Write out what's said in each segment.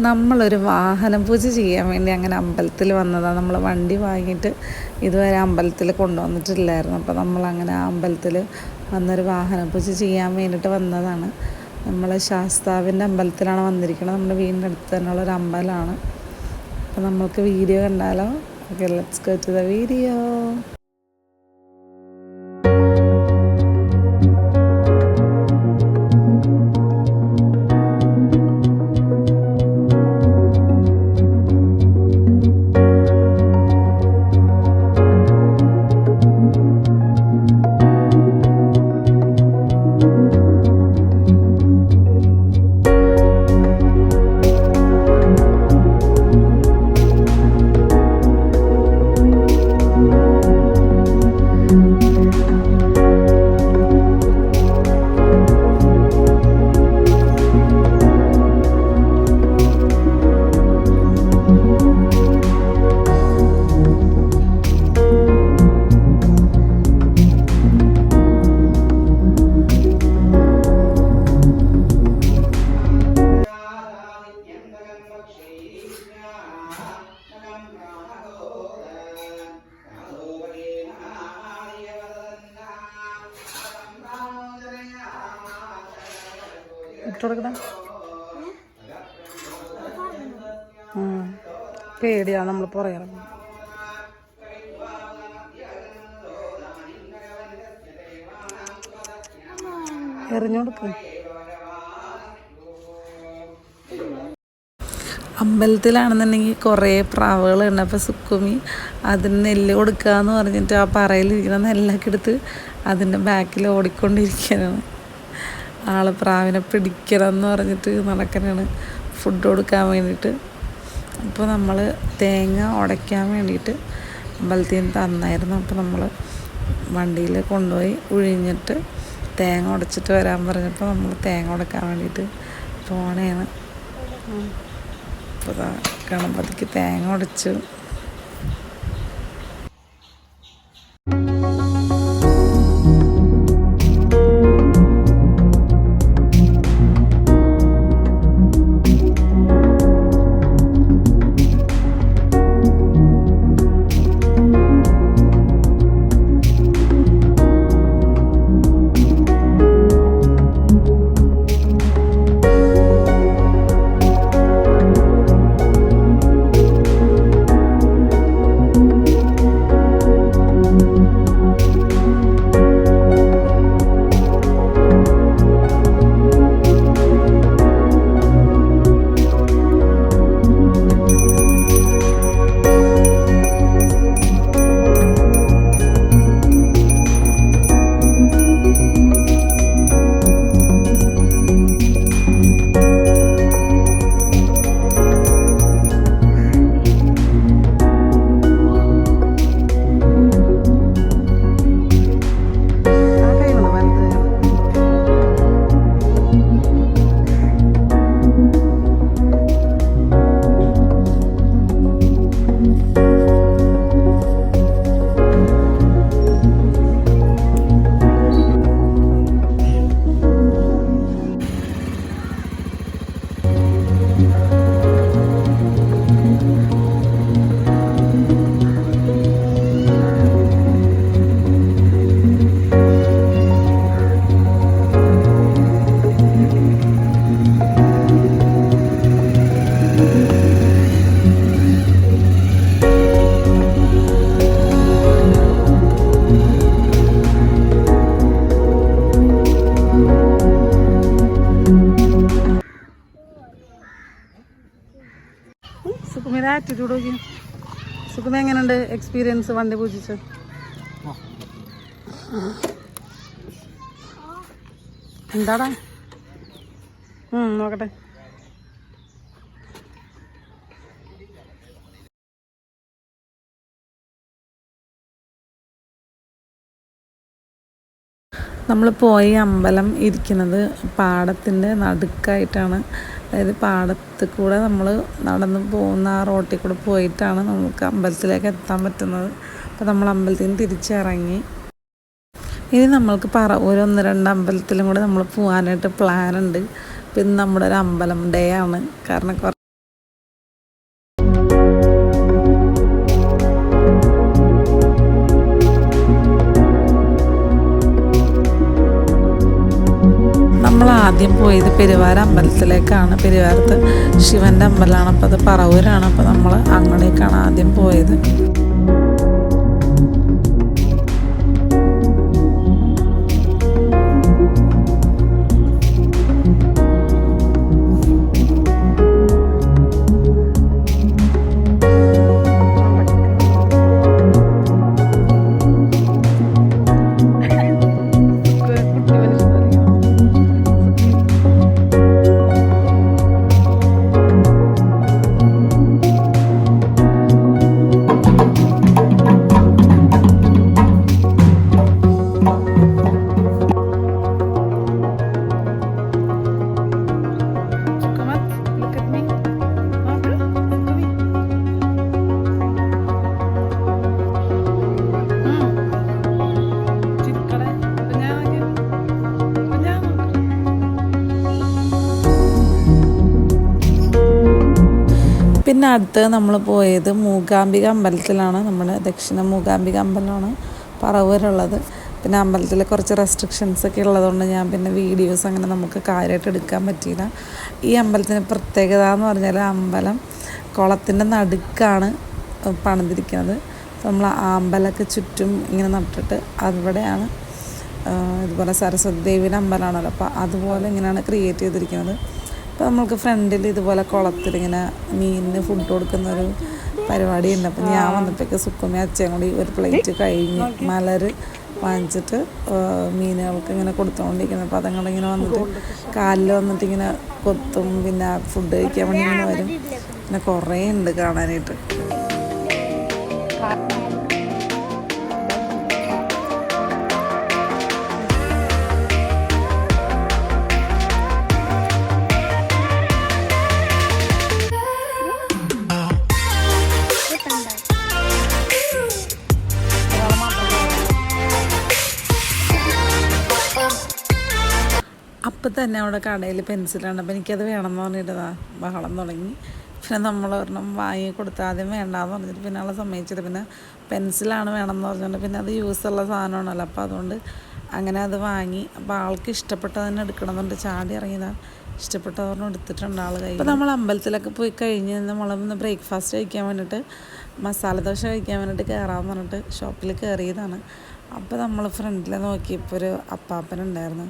നമ്മളൊരു വാഹനം പൂജ ചെയ്യാൻ വേണ്ടി അങ്ങനെ അമ്പലത്തിൽ വന്നതാണ്. നമ്മൾ വണ്ടി വാങ്ങിയിട്ട് ഇതുവരെ അമ്പലത്തിൽ കൊണ്ടുവന്നിട്ടില്ലായിരുന്നു. അപ്പോൾ നമ്മളങ്ങനെ ആ അമ്പലത്തിൽ വന്നൊരു വാഹന പൂജ ചെയ്യാൻ വേണ്ടിയിട്ട് വന്നതാണ്. നമ്മൾ ശാസ്താവിൻ്റെ അമ്പലത്തിലാണ് വന്നിരിക്കുന്നത്. നമ്മുടെ വീടിൻ്റെ അടുത്ത് തന്നെയുള്ളൊരു അമ്പലമാണ്. അപ്പോൾ നമ്മൾക്ക് വീഡിയോ കണ്ടാലോ? Okay, let's go to the video. പേടിയാ നമ്മൾ പറയാറ്. എറിഞ്ഞോടുക്ക്. അമ്പലത്തിലാണെന്നുണ്ടെങ്കിൽ കുറേ പ്രാവുകളുണ്ട്. അപ്പോൾ സുക്കുമി അതിന് നെല്ല് കൊടുക്കുക എന്ന് പറഞ്ഞിട്ട് ആ പറയിലിരിക്കുന്ന നെല്ലൊക്കെ എടുത്ത് അതിൻ്റെ ബാക്കിൽ ഓടിക്കൊണ്ടിരിക്കുകയാണ്. ആൾ പ്രാവിനെ പിടിക്കണം എന്ന് പറഞ്ഞിട്ട് നടക്കാനാണ് ഫുഡ് കൊടുക്കാൻ വേണ്ടിയിട്ട്. അപ്പോൾ നമ്മൾ തേങ്ങ ഉടയ്ക്കാൻ വേണ്ടിയിട്ട് അമ്പലത്തിൽ നിന്ന് തന്നായിരുന്നു. അപ്പോൾ നമ്മൾ വണ്ടിയിൽ കൊണ്ടുപോയി ഉഴിഞ്ഞിട്ട് തേങ്ങ ഉടച്ചിട്ട് വരാൻ പറഞ്ഞപ്പോൾ നമ്മൾ തേങ്ങ ഉടക്കാൻ വേണ്ടിയിട്ട് പോണേണ്. അപ്പോൾ ഗണപതിക്ക് തേങ്ങ ഉടച്ചു. സുക്കുമിയുടെ ആറ്റിറ്റ്യൂഡ് നോക്കി. സുക്കുമ എങ്ങനെയുണ്ട് എക്സ്പീരിയൻസ് വണ്ടി പൂജിച്ച്? എന്താടാ നോക്കട്ടെ. നമ്മൾ പോയി അമ്പലം ഇരിക്കുന്നത് പാടത്തിൻ്റെ നടുക്കായിട്ടാണ്. അതായത് പാടത്ത് കൂടെ നമ്മൾ നടന്ന് പോകുന്ന ആ റോട്ടിൽ കൂടെ പോയിട്ടാണ് നമുക്ക് അമ്പലത്തിലേക്ക് എത്താൻ പറ്റുന്നത്. അപ്പോൾ നമ്മൾ അമ്പലത്തിൽ നിന്ന് തിരിച്ചിറങ്ങി. ഇനി നമ്മൾക്ക് ഒരു 1-2 അമ്പലത്തിലും കൂടെ നമ്മൾ പോകാനായിട്ട് പ്ലാനുണ്ട്. പിന്നെ നമ്മുടെ ഒരു അമ്പലം ഡേ ആണ്. കാരണം ആദ്യം പോയത് പെരുവാര അമ്പലത്തിലേക്കാണ്. പെരുവാരത്ത് ശിവൻ്റെ അമ്പലമാണ്, അപ്പോൾ അത് പറവൂരാണ്. അപ്പോൾ നമ്മൾ അങ്ങോട്ടേക്കാണ് ആദ്യം പോയത്. പിന്നെ അടുത്ത് നമ്മൾ പോയത് മൂകാംബിക അമ്പലത്തിലാണ്. നമ്മുടെ ദക്ഷിണ മൂകാംബിക അമ്പലമാണ് പറവൂരുള്ളത്. പിന്നെ അമ്പലത്തിൽ കുറച്ച് റെസ്ട്രിക്ഷൻസൊക്കെ ഉള്ളതുകൊണ്ട് ഞാൻ പിന്നെ വീഡിയോസ് അങ്ങനെ നമുക്ക് കാര്യമായിട്ട് എടുക്കാൻ പറ്റിയില്ല. ഈ അമ്പലത്തിന് പ്രത്യേകത എന്ന് പറഞ്ഞാൽ അമ്പലം കുളത്തിൻ്റെ നടുക്കാണ് പണിതിരിക്കുന്നത്. നമ്മൾ ആ അമ്പലമൊക്കെ ചുറ്റും ഇങ്ങനെ നട്ടിട്ട് അവിടെയാണ് ഇതുപോലെ സരസ്വതി ദേവിയുടെ അമ്പലമാണല്ലോ, അപ്പോൾ അതുപോലെ ഇങ്ങനെയാണ് ക്രിയേറ്റ് ചെയ്തിരിക്കുന്നത്. അപ്പോൾ നമ്മൾക്ക് ഫ്രണ്ടിൽ ഇതുപോലെ കുളത്തിലിങ്ങനെ മീനിന് ഫുഡ് കൊടുക്കുന്നൊരു പരിപാടി ഉണ്ട്. അപ്പോൾ ഞാൻ വന്നപ്പോഴേക്ക് സുക്കുമ്മ അച്ഛയും കൂടി ഒരു പ്ലേറ്റ് കഴിഞ്ഞ് മലർ വാങ്ങിച്ചിട്ട് മീനുകൾക്ക് ഇങ്ങനെ കൊടുത്തുകൊണ്ടിരിക്കുന്നത്. അപ്പോൾ അതങ്ങളിങ്ങനെ വന്നിട്ട് കാലിൽ വന്നിട്ട് ഇങ്ങനെ കൊത്തും, പിന്നെ ഫുഡ് കഴിക്കാൻ വേണ്ടി ഇങ്ങനെ വരും. പിന്നെ കുറേ ഉണ്ട് കാണാനായിട്ട്. അപ്പം തന്നെ അവിടെ കടയിൽ പെൻസിലാണ്. അപ്പോൾ എനിക്കത് വേണമെന്ന് പറഞ്ഞിട്ട് ബഹളം തുടങ്ങി. പിന്നെ നമ്മൾ ഒരെണ്ണം വാങ്ങി കൊടുത്താൽ ആദ്യം വേണ്ടാന്ന് പറഞ്ഞിട്ട് പിന്നെ ആളെ സമ്മതിച്ചിട്ട് പിന്നെ പെൻസിലാണ് വേണമെന്ന് പറഞ്ഞിട്ട് പിന്നെ അത് യൂസുള്ള സാധനമാണല്ലോ, അപ്പോൾ അതുകൊണ്ട് അങ്ങനെ അത് വാങ്ങി. അപ്പോൾ ആൾക്ക് ഇഷ്ടപ്പെട്ടത് തന്നെ എടുക്കണമെന്നുണ്ട്. ചാടി ഇറങ്ങിയതാണ്, ഇഷ്ടപ്പെട്ടവരെണ്ണം എടുത്തിട്ടുണ്ട് ആൾ കൈ. അപ്പോൾ നമ്മൾ അമ്പലത്തിലൊക്കെ പോയി കഴിഞ്ഞ് നമ്മളൊന്ന് ബ്രേക്ക്ഫാസ്റ്റ് കഴിക്കാൻ വേണ്ടിയിട്ട് മസാല ദോശ കഴിക്കാൻ വേണ്ടിയിട്ട് കയറാമെന്ന് പറഞ്ഞിട്ട് ഷോപ്പിൽ കയറിയതാണ്. അപ്പോൾ നമ്മൾ ഫ്രണ്ടിൽ നോക്കിയപ്പോൾ ഒരു അപ്പാപ്പനുണ്ടായിരുന്നു.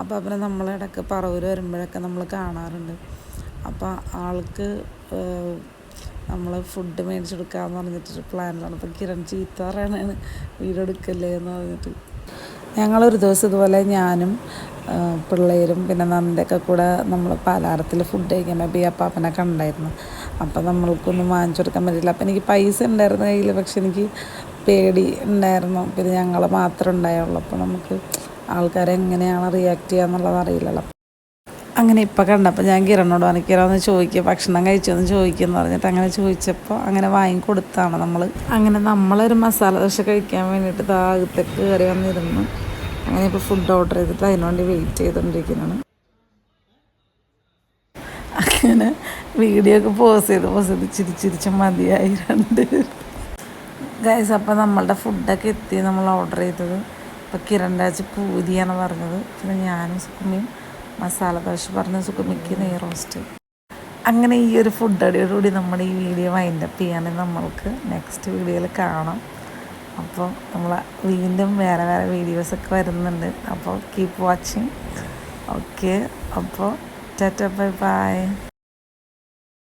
അപ്പാപ്പനെ നമ്മളിടയ്ക്ക് പറവൂർ വരുമ്പോഴൊക്കെ നമ്മൾ കാണാറുണ്ട്. അപ്പോൾ ആൾക്ക് നമ്മൾ ഫുഡ് മേടിച്ചെടുക്കാമെന്ന് പറഞ്ഞിട്ടൊരു പ്ലാനിലാണ്. അപ്പോൾ കിരൺ ചീത്ത പറയണതാണ് വീഡിയോ എടുക്കല്ലേ എന്ന് പറഞ്ഞിട്ട്. ഞങ്ങളൊരു ദിവസം ഇതുപോലെ ഞാനും പിള്ളേരും പിന്നെ നന്ദയൊക്കെ കൂടെ നമ്മൾ പലഹാരത്തിൽ ഫുഡ് കഴിക്കാൻ പോയപ്പോൾ ഈ അപ്പാപ്പനെ കണ്ടായിരുന്നു. അപ്പോൾ നമ്മൾക്കൊന്നും വാങ്ങിച്ചു കൊടുക്കാൻ പറ്റില്ല. അപ്പോൾ എനിക്ക് പൈസ ഉണ്ടായിരുന്നു കയ്യിൽ, പക്ഷെ എനിക്ക് പേടി ഉണ്ടായിരുന്നു. പിന്നെ ഞങ്ങൾ മാത്രമേ ഉണ്ടായുള്ളൂ. അപ്പോൾ നമുക്ക് ആൾക്കാരെ എങ്ങനെയാണ് റിയാക്ട് ചെയ്യുക എന്നുള്ളത് അറിയില്ലല്ലോ. അങ്ങനെ ഇപ്പം കണ്ടപ്പോൾ ഞാൻ കിരണോട് പറഞ്ഞു, കിരന്ന് ചോദിക്കുക ഭക്ഷണം കഴിച്ചോന്ന് ചോദിക്കുമെന്ന് പറഞ്ഞിട്ട് അങ്ങനെ ചോദിച്ചപ്പോൾ അങ്ങനെ വാങ്ങിക്കൊടുത്താണ് നമ്മൾ. അങ്ങനെ നമ്മളൊരു മസാല ദോശ കഴിക്കാൻ വേണ്ടിയിട്ട് താഴത്തേക്ക് കയറി വന്നിരുന്നു. അങ്ങനെ ഇപ്പോൾ ഫുഡ് ഓർഡർ ചെയ്തിട്ട് അതിനുവേണ്ടി വെയിറ്റ് ചെയ്തുകൊണ്ടിരിക്കുന്നതാണ്. അങ്ങനെ വീഡിയോ ഒക്കെ പോസ് ചെയ്ത് ചിരിച്ചിരിച്ച് മതിയായി രണ്ട് ഗൈസ്. അപ്പോൾ നമ്മളുടെ ഫുഡൊക്കെ എത്തി, നമ്മൾ ഓർഡർ ചെയ്തത്. അപ്പോൾ കിരൺ രാജ് പൂരിയാണ് പറഞ്ഞത്, പിന്നെ ഞാനും സുക്കുമിയും മസാല ദോശ പറഞ്ഞ, സുക്കുമിക്ക് നെയ് റോസ്റ്റ്. അങ്ങനെ ഈ ഒരു ഫുഡ് അടിയോടുകൂടി നമ്മുടെ ഈ വീഡിയോ വൈൻഡപ്പ് ചെയ്യാനും നമ്മൾക്ക് നെക്സ്റ്റ് വീഡിയോയിൽ കാണാം. അപ്പോൾ നമ്മൾ വീണ്ടും വേറെ വേറെ വീഡിയോസൊക്കെ വരുന്നുണ്ട്. അപ്പോൾ കീപ്പ് വാച്ചിങ്. ഓക്കെ, അപ്പോൾ ടാറ്റ ബൈ ബൈ.